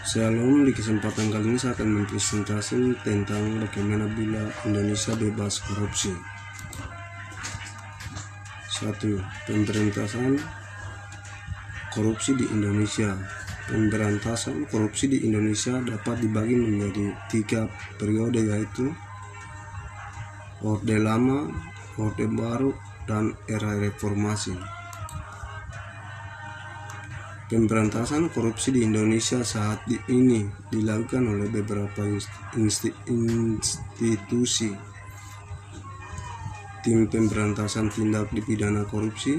Shalom, di kesempatan kali ini saya akan mempresentasikan tentang bagaimana bila Indonesia bebas korupsi. 1. Pemberantasan korupsi di Indonesia. Pemberantasan korupsi di Indonesia dapat dibagi menjadi 3 periode, yaitu Orde Lama, Orde Baru, dan era reformasi. Pemberantasan korupsi di Indonesia saat ini dilakukan oleh beberapa institusi. Tim Pemberantasan Tindak Pidana Korupsi,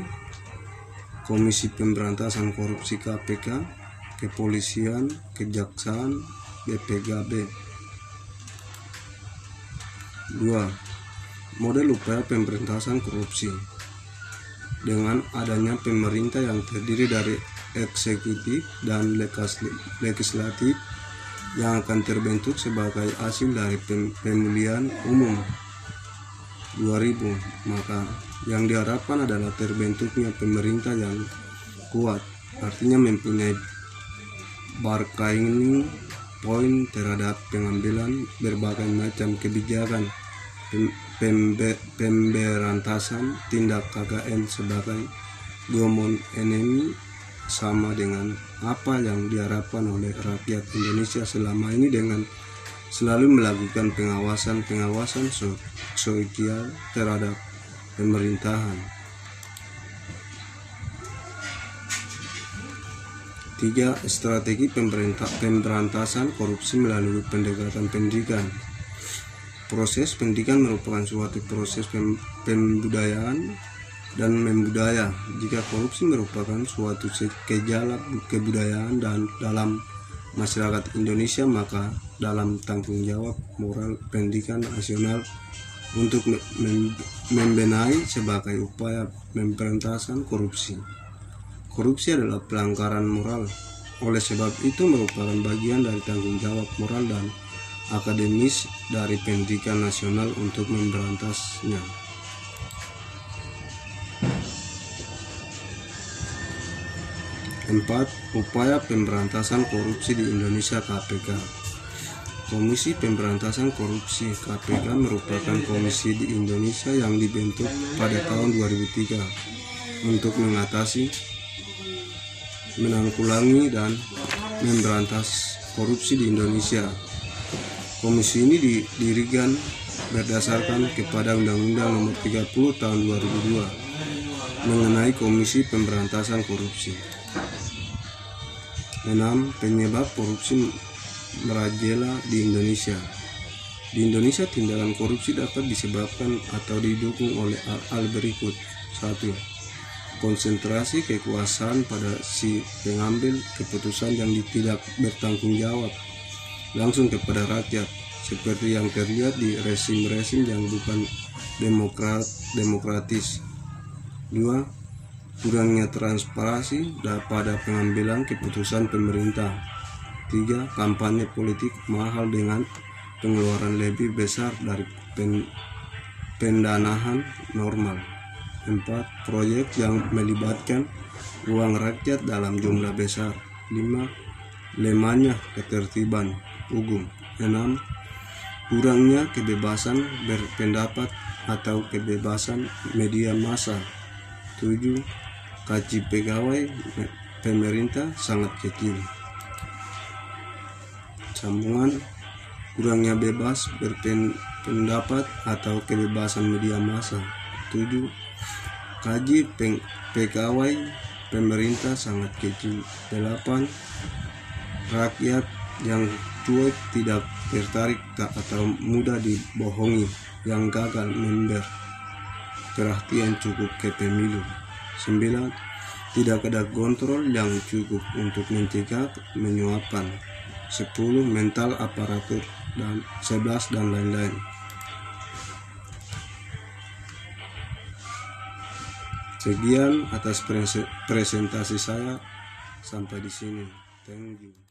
Komisi Pemberantasan Korupsi KPK, Kepolisian, Kejaksaan, BPKB. 2. Model upaya pemberantasan korupsi. Dengan adanya pemerintah yang terdiri dari eksekutif dan legislatif yang akan terbentuk sebagai hasil dari pemilihan umum 2000, maka yang diharapkan adalah terbentuknya pemerintah yang kuat, artinya mempunyai bargaining point terhadap pengambilan berbagai macam kebijakan pemberantasan tindak KKN sebagai common enemy, sama dengan apa yang diharapkan oleh rakyat Indonesia selama ini dengan selalu melakukan pengawasan sosial terhadap pemerintahan. 3. Strategi pemberantasan korupsi melalui pendekatan pendidikan. Proses pendidikan merupakan suatu proses pembudayaan dan membudaya. Jika korupsi merupakan suatu gejala kebudayaan dan dalam masyarakat Indonesia, maka dalam tanggung jawab moral pendidikan nasional untuk membenahi sebagai upaya pemberantasan korupsi. Korupsi adalah pelanggaran moral, oleh sebab itu merupakan bagian dari tanggung jawab moral dan akademis dari pendidikan nasional untuk memberantasnya. 4. Upaya pemberantasan korupsi di Indonesia KPK. Komisi Pemberantasan Korupsi KPK merupakan komisi di Indonesia yang dibentuk pada tahun 2003 untuk mengatasi, menanggulangi, dan memberantas korupsi di Indonesia. Komisi ini didirikan berdasarkan kepada Undang-Undang Nomor 30 Tahun 2002 mengenai Komisi Pemberantasan Korupsi. 6. Penyebab korupsi merajalela di Indonesia. Di Indonesia, tindakan korupsi dapat disebabkan atau didukung oleh hal berikut. 1. Konsentrasi kekuasaan pada si pengambil keputusan yang tidak bertanggung jawab langsung kepada rakyat, seperti yang terlihat di rezim-rezim yang bukan demokratis. 2. Kurangnya transparansi pada pengambilan keputusan pemerintah. 3. Kampanye politik mahal dengan pengeluaran lebih besar dari pendanaan normal. 4. Proyek yang melibatkan uang rakyat dalam jumlah besar. 5. Lemahnya ketertiban hukum. 6. Kurangnya kebebasan berpendapat atau kebebasan media massa. 7. Gaji pegawai pemerintah sangat kecil. Sambungan. Kurangnya bebas berpendapat atau kebebasan media massa. 7. Gaji pegawai pemerintah sangat kecil. 8. Rakyat yang cuek, tidak tertarik atau mudah dibohongi, yang gagal memberi perhatian cukup ke pemilu. 9. Tidak ada kontrol yang cukup untuk mencegah menyuapan. 10. Mental aparatur, dan 11 dan lain-lain. Sekian atas presentasi saya, sampai di sini. Thank you.